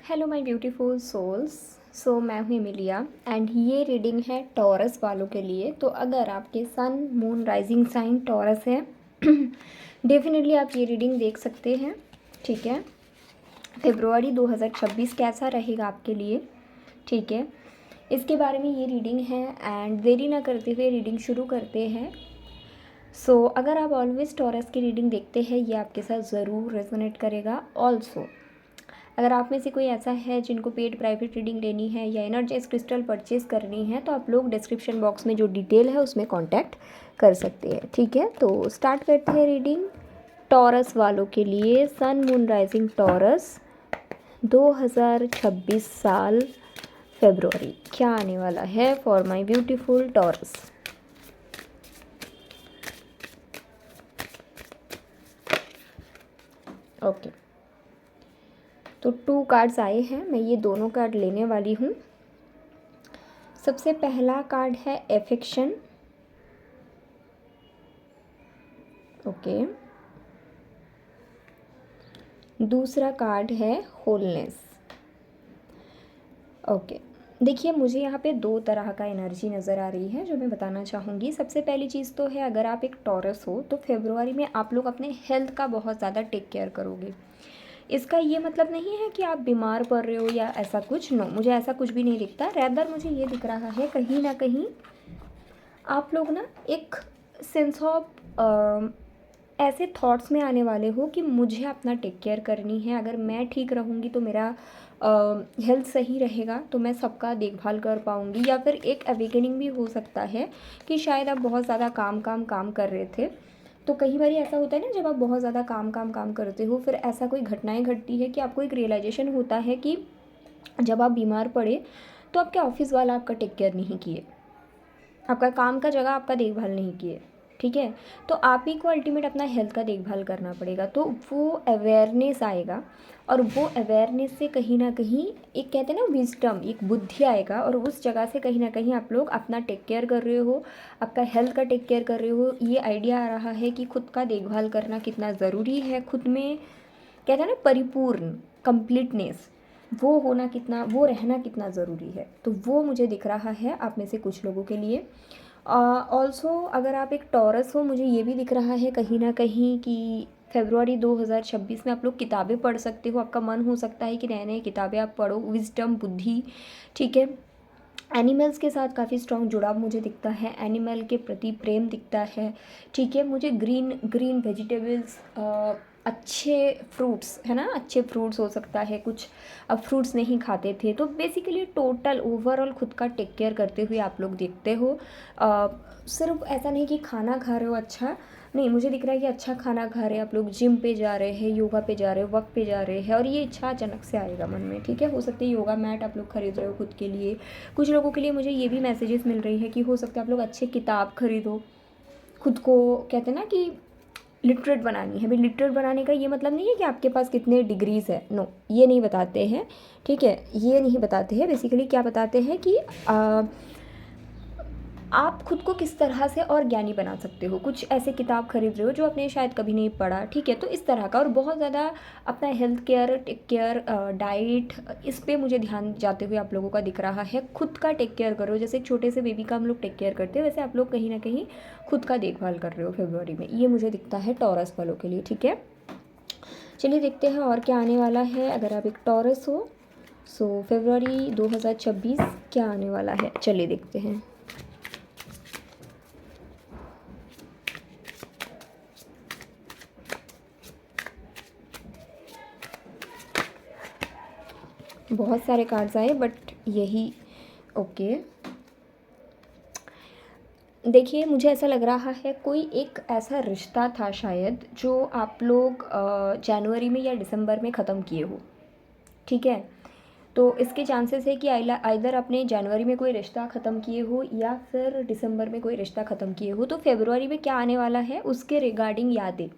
Hello my beautiful souls. So मैं हूँ Emilia and ये रीडिंग है टॉरस वालों के लिए। तो अगर आपके sun moon rising sign Taurus है डेफिनेटली आप ये रीडिंग देख सकते हैं। ठीक है, फरवरी 2026 कैसा रहेगा आपके लिए, ठीक है, इसके बारे में ये रीडिंग है। एंड देरी ना करते हुए रीडिंग शुरू करते हैं। सो अगर आप ऑलवेज टॉरस की रीडिंग देखते हैं ये आपके साथ ज़रूर रेजोनेट करेगा। ऑल्सो अगर आप में से कोई ऐसा है जिनको पेड प्राइवेट रीडिंग लेनी है या एनर्जाइज क्रिस्टल परचेज करनी है तो आप लोग डिस्क्रिप्शन बॉक्स में जो डिटेल है उसमें कांटेक्ट कर सकते हैं। ठीक है, तो स्टार्ट करते हैं रीडिंग टॉरस वालों के लिए। सन मून राइजिंग टॉरस 2026 साल फरवरी क्या आने वाला है for my beautiful taurus. Okay, तो 2 कार्ड्स आए हैं, मैं ये दोनों कार्ड लेने वाली हूँ। सबसे पहला कार्ड है एफेक्शन। ओके, दूसरा कार्ड है होलनेस। ओके, देखिए मुझे यहाँ पे 2 तरह का एनर्जी नज़र आ रही है जो मैं बताना चाहूँगी। सबसे पहली चीज़ तो है, अगर आप एक टॉरस हो तो फरवरी में आप लोग अपने हेल्थ का बहुत ज़्यादा टेक केयर करोगे। इसका ये मतलब नहीं है कि आप बीमार पड़ रहे हो या ऐसा कुछ, नो, मुझे ऐसा कुछ भी नहीं दिखता। रैदर मुझे ये दिख रहा है कहीं ना कहीं आप लोग ना एक सेंस ऑफ ऐसे थॉट्स में आने वाले हो कि मुझे अपना टेक केयर करनी है। अगर मैं ठीक रहूँगी तो मेरा हेल्थ सही रहेगा तो मैं सबका देखभाल कर पाऊँगी। या फिर एक अवेकनिंग भी हो सकता है कि शायद आप बहुत ज़्यादा काम कर रहे थे। तो कई बार ऐसा होता है ना, जब आप बहुत ज़्यादा काम करते हो फिर ऐसा कोई घटनाएं घटती है कि आपको एक रियलाइजेशन होता है कि जब आप बीमार पड़े तो आपके ऑफिस वाला आपका टेक केयर नहीं किए, आपका काम का जगह आपका देखभाल नहीं किए। ठीक है, तो आप ही को अल्टीमेट अपना हेल्थ का देखभाल करना पड़ेगा। तो वो अवेयरनेस आएगा और वो अवेयरनेस से कहीं ना कहीं एक कहते हैं ना विजडम, एक बुद्धि आएगा और उस जगह से कहीं ना कहीं आप लोग अपना टेक केयर कर रहे हो, आपका हेल्थ का टेक केयर कर रहे हो। ये आइडिया आ रहा है कि खुद का देखभाल करना कितना ज़रूरी है, खुद में कहते हैं ना परिपूर्ण कंप्लीटनेस, वो होना कितना, वो रहना कितना ज़रूरी है। तो वो मुझे दिख रहा है आप में से कुछ लोगों के लिए। ऑल्सो अगर आप एक टॉरस हो, मुझे ये भी दिख रहा है कहीं ना कहीं कि फरवरी 2026 में आप लोग किताबें पढ़ सकते हो। आपका मन हो सकता है कि नए नए किताबें आप पढ़ो, विजडम, बुद्धि। ठीक है, एनिमल्स के साथ काफ़ी स्ट्रॉन्ग जुड़ाव मुझे दिखता है, एनिमल के प्रति प्रेम दिखता है। ठीक है, मुझे ग्रीन ग्रीन वेजिटेबल्स, अच्छे फ्रूट्स है ना, अच्छे फ्रूट्स हो सकता है, कुछ अब फ्रूट्स नहीं खाते थे तो बेसिकली टोटल ओवरऑल खुद का टेक केयर करते हुए आप लोग देखते हो। सिर्फ ऐसा नहीं कि खाना खा रहे हो, अच्छा नहीं, मुझे दिख रहा है कि अच्छा खाना खा रहे हैं आप लोग, जिम पे जा रहे हैं, योगा पे जा रहे हो, वर्क पे जा रहे हैं और ये इच्छा अचानक से आएगा मन में। ठीक है, हो सकता है योगा मैट आप लोग खरीद रहे हो खुद के लिए। कुछ लोगों के लिए मुझे ये भी मैसेजेस मिल रही है कि हो सकता है आप लोग अच्छे किताब खरीदो, खुद को कहते हैं ना कि लिटरेट बनानी है। भाई लिटरेट बनाने का ये मतलब नहीं है कि आपके पास कितने डिग्रीज़ है, नो, ये नहीं बताते हैं। ठीक है, ये नहीं बताते हैं। बेसिकली क्या बताते हैं कि आप खुद को किस तरह से और ज्ञानी बना सकते हो। कुछ ऐसे किताब खरीद रहे हो जो आपने शायद कभी नहीं पढ़ा। ठीक है, तो इस तरह का, और बहुत ज़्यादा अपना health care, take care, diet, इस पे मुझे ध्यान जाते हुए आप लोगों का दिख रहा है। खुद का टेक केयर करो, जैसे एक छोटे से बेबी का हम लोग टेक केयर करते हैं वैसे आप लोग कहीं ना कहीं खुद का देखभाल कर रहे हो फरवरी में। ये मुझे दिखता है टॉरस वालों के लिए। ठीक है, चलिए देखते हैं और क्या आने वाला है अगर आप एक टॉरस हो। सो फरवरी 2026 क्या आने वाला है, चलिए देखते हैं। बहुत सारे कार्ड्स आए बट यही, ओके, देखिए मुझे ऐसा लग रहा है कोई एक ऐसा रिश्ता था शायद जो आप लोग जनवरी में या दिसंबर में ख़त्म किए हो। ठीक है, तो इसके चांसेस है कि आइदर आपने जनवरी में कोई रिश्ता ख़त्म किए हो या फिर दिसंबर में कोई रिश्ता ख़त्म किए हो। तो फरवरी में क्या आने वाला है उसके रिगार्डिंग यादें,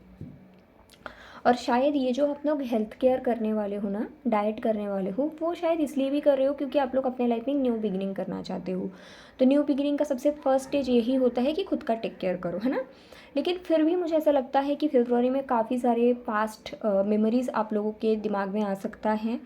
और शायद ये जो आप लोग हेल्थ केयर करने वाले हो ना, डाइट करने वाले हो, वो शायद इसलिए भी कर रहे हो क्योंकि आप लोग अपने लाइफ में न्यू बिगिनिंग करना चाहते हो। तो न्यू बिगिनिंग का सबसे फर्स्ट स्टेज यही होता है कि खुद का टेक केयर करो, है ना। लेकिन फिर भी मुझे ऐसा लगता है कि फेब्रुआरी में काफ़ी सारे पास्ट मेमोरीज़ आप लोगों के दिमाग में आ सकता है,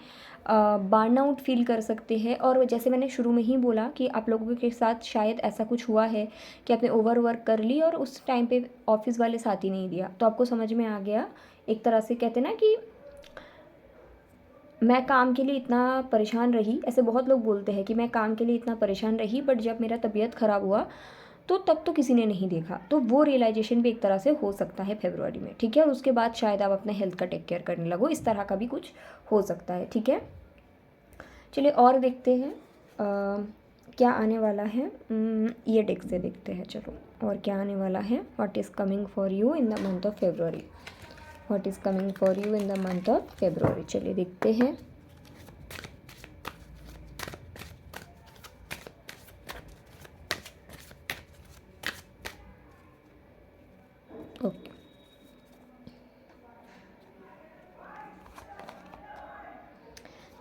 बर्न आउट फील कर सकते हैं। और जैसे मैंने शुरू में ही बोला कि आप लोगों के साथ शायद ऐसा कुछ हुआ है कि आपने ओवर वर्क कर ली और उस टाइम पे ऑफिस वाले साथ ही नहीं दिया, तो आपको समझ में आ गया। एक तरह से कहते हैं ना कि मैं काम के लिए इतना परेशान रही, ऐसे बहुत लोग बोलते हैं कि मैं काम के लिए इतना परेशान रही, बट जब मेरा तबीयत ख़राब हुआ तो तब तो किसी ने नहीं देखा। तो वो रियलाइजेशन भी एक तरह से हो सकता है फेब्रुआरी में, ठीक है। और उसके बाद शायद आप अपने हेल्थ का टेक केयर करने लगो, इस तरह का भी कुछ हो सकता है, ठीक है। चलिए और देखते हैं क्या आने वाला है। ये डेक से देखते हैं, चलो और क्या आने वाला है। What is coming for you in the month of February, what is coming for you in the month of February. चलिए देखते हैं। ओके,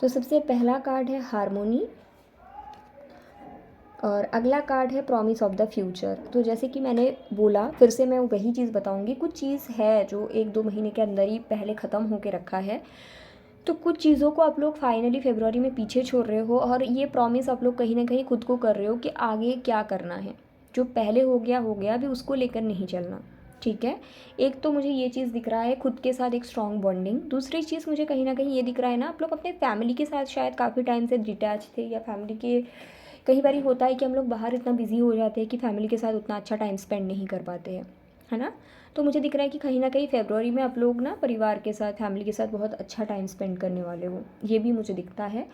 तो सबसे पहला कार्ड है हारमोनी और अगला कार्ड है प्रॉमिस ऑफ द फ्यूचर। तो जैसे कि मैंने बोला, फिर से मैं वही चीज़ बताऊंगी, कुछ चीज़ है जो 1-2 महीने के अंदर ही पहले ख़त्म होके रखा है, तो कुछ चीज़ों को आप लोग फाइनली फेब्रुआरी में पीछे छोड़ रहे हो और ये प्रॉमिस आप लोग कहीं ना कहीं खुद को कर रहे हो कि आगे क्या करना है। जो पहले हो गया अभी उसको लेकर नहीं चलना, ठीक है। एक तो मुझे ये चीज़ दिख रहा है खुद के साथ एक स्ट्रॉन्ग बॉन्डिंग। दूसरी चीज़ मुझे कहीं ना कहीं ये दिख रहा है ना, आप लोग अपने फैमिली के साथ शायद काफ़ी टाइम से डिटैच थे, या फैमिली के कई बार होता है कि हम लोग बाहर इतना बिजी हो जाते हैं कि फैमिली के साथ उतना अच्छा टाइम स्पेंड नहीं कर पाते हैं, है ना। तो मुझे दिख रहा है कि कहीं ना कहीं फेब्रुआरी में आप लोग ना परिवार के साथ, फैमिली के साथ बहुत अच्छा टाइम स्पेंड करने वाले हो, ये भी मुझे दिखता है।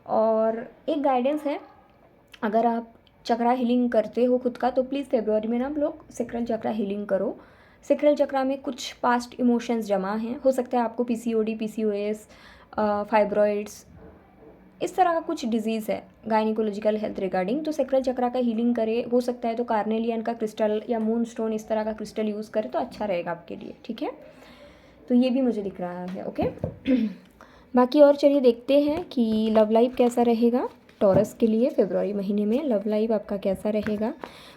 और एक गाइडेंस है, अगर आप चक्रा हीलिंग करते हो खुद का, तो प्लीज़ फेब्रुआरी में ना आप लोग सेक्रल चक्रा हीलिंग करो। सेक्रल चक्रा में कुछ पास्ट इमोशंस जमा हैं, हो सकता है आपको पीसीओडी, पीसीओएस, फाइब्रॉइड्स, इस तरह का कुछ डिजीज़ है गायनिकोलॉजिकल हेल्थ रिगार्डिंग, तो सेक्रल चक्रा का हीलिंग करे। हो सकता है तो कार्नेलियन का क्रिस्टल या मून स्टोन, इस तरह का क्रिस्टल यूज़ करे तो अच्छा रहेगा आपके लिए, ठीक है। तो ये भी मुझे दिख रहा है, ओके। बाकी और चलिए देखते हैं कि लव लाइफ कैसा रहेगा टॉरस के लिए फेब्रुआरी महीने में। लव लाइफ आपका कैसा रहेगा।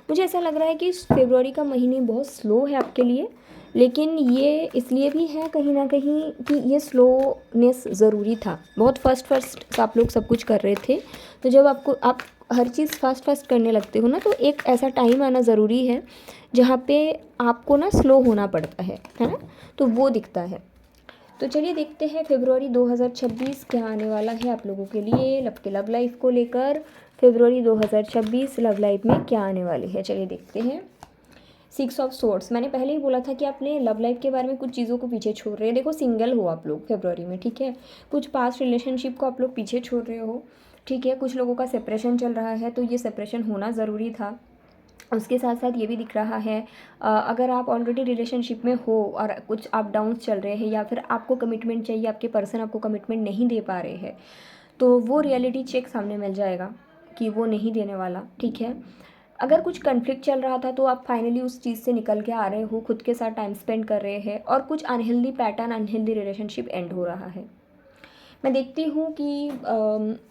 मुझे ऐसा लग रहा है कि इस फेब्रुआरी का महीने बहुत स्लो है आपके लिए, लेकिन ये इसलिए भी है कहीं ना कहीं कि ये स्लोनेस ज़रूरी था। बहुत फर्स्ट आप लोग सब कुछ कर रहे थे, तो जब आप हर चीज़ फास्ट करने लगते हो ना, तो एक ऐसा टाइम आना ज़रूरी है जहाँ पे आपको ना स्लो होना पड़ता है ना। तो वो दिखता है। तो चलिए देखते हैं फेब्रुआरी 2026 क्या आने वाला है आप लोगों के लिए लव लाइफ को लेकर। फेब्रुआरी 2026 लव लाइफ में क्या आने वाली है, चलिए देखते हैं। 6 ऑफ सोर्ड्स, मैंने पहले ही बोला था कि आपने लव लाइफ के बारे में कुछ चीज़ों को पीछे छोड़ रहे हैं। देखो सिंगल हो आप लोग फेब्रुआरी में, ठीक है। कुछ पास्ट रिलेशनशिप को आप लोग पीछे छोड़ रहे हो, ठीक है। कुछ लोगों का सेपरेशन चल रहा है, तो ये सेपरेशन होना ज़रूरी था। उसके साथ साथ ये भी दिख रहा है, अगर आप ऑलरेडी रिलेशनशिप में हो और कुछ अप डाउन्स चल रहे हैं, या फिर आपको कमिटमेंट चाहिए, आपके पर्सन आपको कमिटमेंट नहीं दे पा रहे हैं, तो वो रियलिटी चेक सामने मिल जाएगा कि वो नहीं देने वाला, ठीक है। अगर कुछ कन्फ्लिक्ट चल रहा था तो आप फाइनली उस चीज़ से निकल के आ रहे हो, खुद के साथ टाइम स्पेंड कर रहे हैं, और कुछ unhealthy pattern, unhealthy relationship and हो रहा है। मैं देखती हूँ कि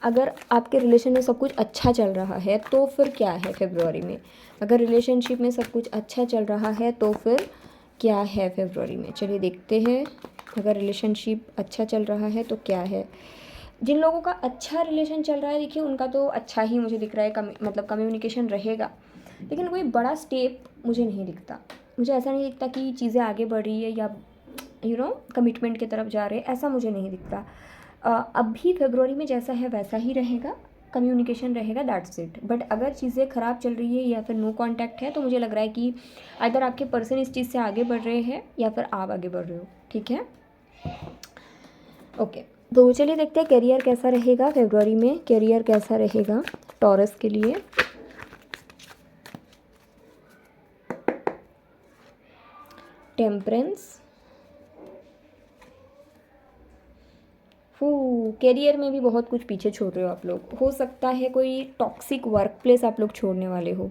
अगर आपके रिलेशन में सब कुछ अच्छा चल रहा है तो फिर क्या है फेब्रुआरी में। अगर रिलेशनशिप में सब कुछ अच्छा चल रहा है तो फिर क्या है फेब्रुआरी में, चलिए देखते हैं। अगर रिलेशनशिप अच्छा चल रहा है तो क्या है। जिन लोगों का अच्छा रिलेशन चल रहा है, देखिए उनका तो अच्छा ही मुझे दिख रहा है, मतलब कम्युनिकेशन रहेगा, लेकिन कोई बड़ा स्टेप मुझे नहीं दिखता। मुझे ऐसा नहीं दिखता कि चीज़ें आगे बढ़ रही है या कमिटमेंट की तरफ जा रहे हैं, ऐसा मुझे नहीं दिखता। अभी फेब्रुआरी में जैसा है वैसा ही रहेगा, कम्युनिकेशन रहेगा, दैट्स इट। बट अगर चीज़ें ख़राब चल रही है या फिर नो कांटेक्ट है, तो मुझे लग रहा है कि अगर आपके पर्सन इस चीज़ से आगे बढ़ रहे हैं या फिर आप आगे बढ़ रहे हो, ठीक है। ओके, तो चलिए देखते हैं करियर कैसा रहेगा फेब्रुआरी में। करियर कैसा रहेगा टॉरस के लिए। टेम्परेंस, करियर में भी बहुत कुछ पीछे छोड़ रहे हो आप लोग। हो सकता है कोई टॉक्सिक वर्क प्लेस आप लोग छोड़ने वाले हो।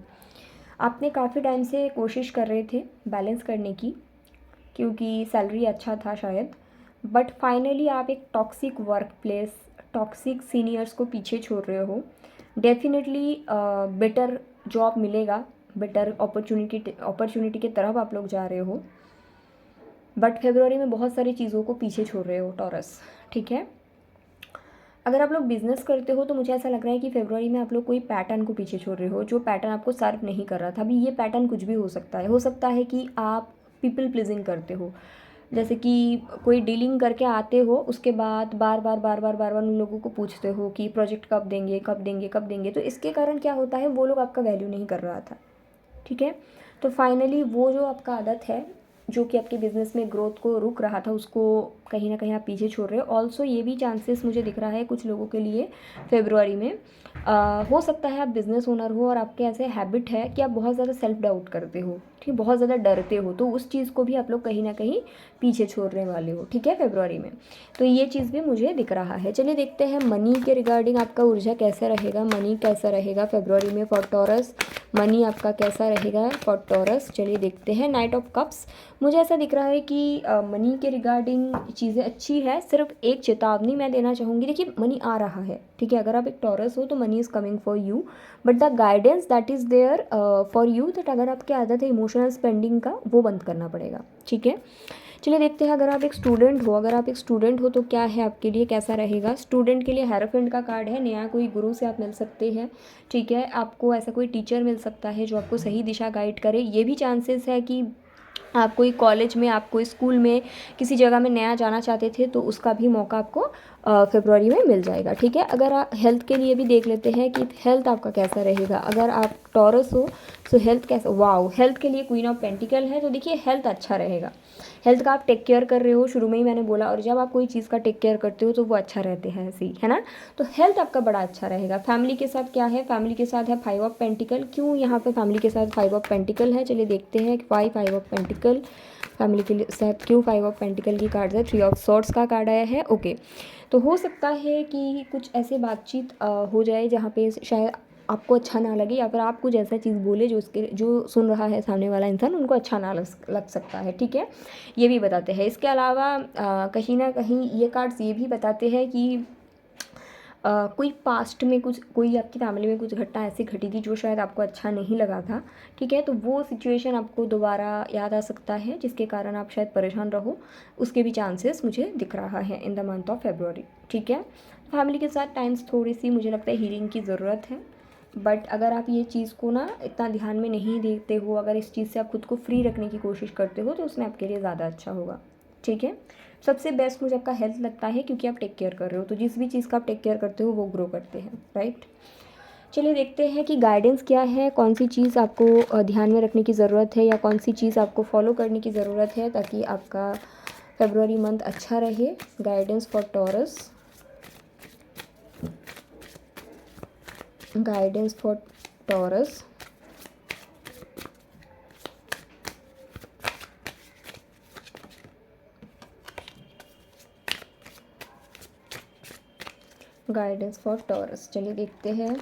आपने काफ़ी टाइम से कोशिश कर रहे थे बैलेंस करने की, क्योंकि सैलरी अच्छा था शायद, बट फाइनली आप एक toxic work place, toxic seniors को पीछे छोड़ रहे हो। डेफिनेटली बेटर जॉब मिलेगा, बेटर अपॉर्चुनिटी की तरफ आप लोग जा रहे हो, बट फरवरी में बहुत सारी चीज़ों को पीछे छोड़ रहे हो टॉरस, ठीक है। अगर आप लोग बिजनेस करते हो तो मुझे ऐसा लग रहा है कि फरवरी में आप लोग कोई पैटर्न को पीछे छोड़ रहे हो, जो पैटर्न आपको सर्व नहीं कर रहा था। अभी ये पैटर्न कुछ भी हो सकता है कि आप पीपल प्लीजिंग करते हो, जैसे कि कोई डीलिंग करके आते हो, उसके बाद बार बार बार बार बार बार उन लोगों को पूछते हो कि प्रोजेक्ट कब देंगे कब देंगे कब देंगे, तो इसके कारण क्या होता है, वो लोग आपका वैल्यू नहीं कर रहा था, ठीक है। तो फाइनली वो जो आपका आदत है जो कि आपके बिज़नेस में ग्रोथ को रुक रहा था, उसको कहीं ना कहीं आप पीछे छोड़ रहे हो। ऑल्सो ये भी चांसेस मुझे दिख रहा है कुछ लोगों के लिए फेब्रुआरी में हो सकता है आप बिज़नेस ओनर हो और आपके ऐसे हैबिट है कि आप बहुत ज़्यादा सेल्फ डाउट करते हो, ठीक, बहुत ज़्यादा डरते हो, तो उस चीज़ को भी आप लोग कहीं ना कहीं पीछे छोड़ने वाले हो, ठीक है, फेब्रुआरी में। तो ये चीज़ भी मुझे दिख रहा है। चलिए देखते हैं मनी के रिगार्डिंग आपका ऊर्जा कैसा रहेगा, मनी कैसा रहेगा फेब्रुआरी में फॉर टॉरस, मनी आपका कैसा रहेगा फॉर टॉरस। चलिए देखते हैं। नाइट ऑफ कप्स, मुझे ऐसा दिख रहा है कि मनी के रिगार्डिंग चीज़ें अच्छी है, सिर्फ एक चेतावनी मैं देना चाहूँगी। देखिए मनी आ रहा है, ठीक है, अगर आप एक टॉरस हो तो money is coming for you, but the guidance that is there for you, that अगर आपकी आदत है इमोशनल स्पेंडिंग का, वो बंद करना पड़ेगा, ठीक है। चलिए देखते हैं अगर आप एक स्टूडेंट हो तो क्या है आपके लिए, कैसा रहेगा। स्टूडेंट के लिए हेरोफेंट का कार्ड है, नया कोई गुरु से आप मिल सकते हैं, ठीक है, आपको ऐसा कोई टीचर मिल सकता है जो आपको सही दिशा गाइड करे। ये भी चांसेस है कि आप कोई कॉलेज में, आप कोई स्कूल में, किसी जगह में नया जाना चाहते थे तो उसका भी मौका आपको फरवरी में मिल जाएगा, ठीक है। अगर आप हेल्थ के लिए भी देख लेते हैं कि हेल्थ आपका कैसा रहेगा। अगर आप टॉरस हो तो हेल्थ कैसा, वाओ, हेल्थ के लिए क्वीन ऑफ पेंटिकल है, तो देखिए हेल्थ अच्छा रहेगा। हेल्थ का आप टेक केयर कर रहे हो, शुरू में ही मैंने बोला, और जब आप कोई चीज़ का टेक केयर करते हो तो वो अच्छा रहते हैं, ऐसे ही है ना। तो हेल्थ आपका बड़ा अच्छा रहेगा। फैमिली के साथ क्या है, फैमिली के साथ है 5 ऑफ पेंटिकल। क्यों यहाँ पे फैमिली के साथ 5 ऑफ पेंटिकल है, चलिए देखते हैं। 5 ऑफ पेंटिकल फैमिली के लिए साथ क्यों 5 ऑफ पेंटिकल की कार्ड है। 3 ऑफ सॉर्ड्स का कार्ड आया है, ओके। तो हो सकता है कि कुछ ऐसे बातचीत हो जाए जहाँ पे शायद आपको अच्छा ना लगे, या फिर आप कुछ ऐसा चीज़ बोले जो सुन रहा है सामने वाला इंसान उनको अच्छा ना लग सकता है, ठीक है, ये भी बताते हैं। इसके अलावा कहीं ना कहीं ये कार्ड्स ये भी बताते हैं कि कोई पास्ट में कोई आपकी फैमिली में कुछ घटना ऐसी घटी थी जो शायद आपको अच्छा नहीं लगा था, ठीक है, तो वो सिचुएशन आपको दोबारा याद आ सकता है जिसके कारण आप शायद परेशान रहो, उसके भी चांसेस मुझे दिख रहा है in the month of February, ठीक है। फैमिली के साथ टाइम्स थोड़ी सी मुझे लगता है हीलिंग की ज़रूरत है, बट अगर आप ये चीज़ को ना इतना ध्यान में नहीं देते हो, अगर इस चीज़ से आप खुद को फ्री रखने की कोशिश करते हो तो उसमें आपके लिए ज़्यादा अच्छा होगा, ठीक है। सबसे बेस्ट मुझे आपका हेल्थ लगता है क्योंकि आप टेक केयर कर रहे हो, तो जिस भी चीज़ का आप टेक केयर करते हो वो ग्रो करते हैं, राइट। चलिए देखते हैं कि गाइडेंस क्या है, कौन सी चीज़ आपको ध्यान में रखने की ज़रूरत है या कौन सी चीज़ आपको फॉलो करने की ज़रूरत है ताकि आपका फरवरी मंथ अच्छा रहे। Guidance for taurus, guidance for taurus, guidance for taurus. चलिए देखते हैं।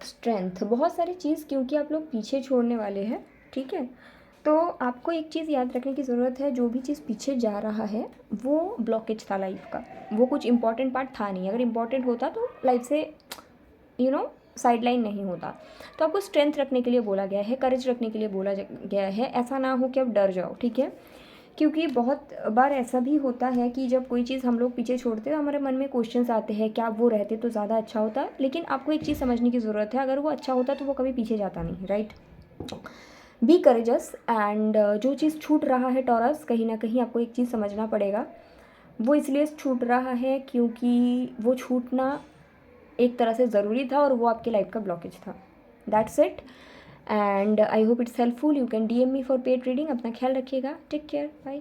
स्ट्रेंथ, बहुत सारी चीज़ क्योंकि आप लोग पीछे छोड़ने वाले हैं, ठीक है, तो आपको एक चीज़ याद रखने की ज़रूरत है, जो भी चीज़ पीछे जा रहा है वो ब्लॉकेज था लाइफ का, वो कुछ इंपॉर्टेंट पार्ट था नहीं। अगर इंपॉर्टेंट होता तो लाइफ से साइडलाइन नहीं होता। तो आपको स्ट्रेंथ रखने के लिए बोला गया है, करेज रखने के लिए बोला गया है, ऐसा ना हो कि आप डर जाओ, ठीक है, क्योंकि बहुत बार ऐसा भी होता है कि जब कोई चीज़ हम लोग पीछे छोड़ते हैं तो हमारे मन में क्वेश्चंस आते हैं क्या वो रहते तो ज़्यादा अच्छा होता, लेकिन आपको एक चीज़ समझने की ज़रूरत है, अगर वो अच्छा होता तो वो कभी पीछे जाता नहीं, राइट। बी करेजस एंड जो चीज़ छूट रहा है टॉरस, कहीं ना कहीं आपको एक चीज़ समझना पड़ेगा, वो इसलिए छूट रहा है क्योंकि वो छूटना एक तरह से ज़रूरी था और वो आपके लाइफ का ब्लॉकेज था। That's it and I hope it's helpful. You can DM me for paid reading. अपना ख्याल रखिएगा, टेक केयर, बाय।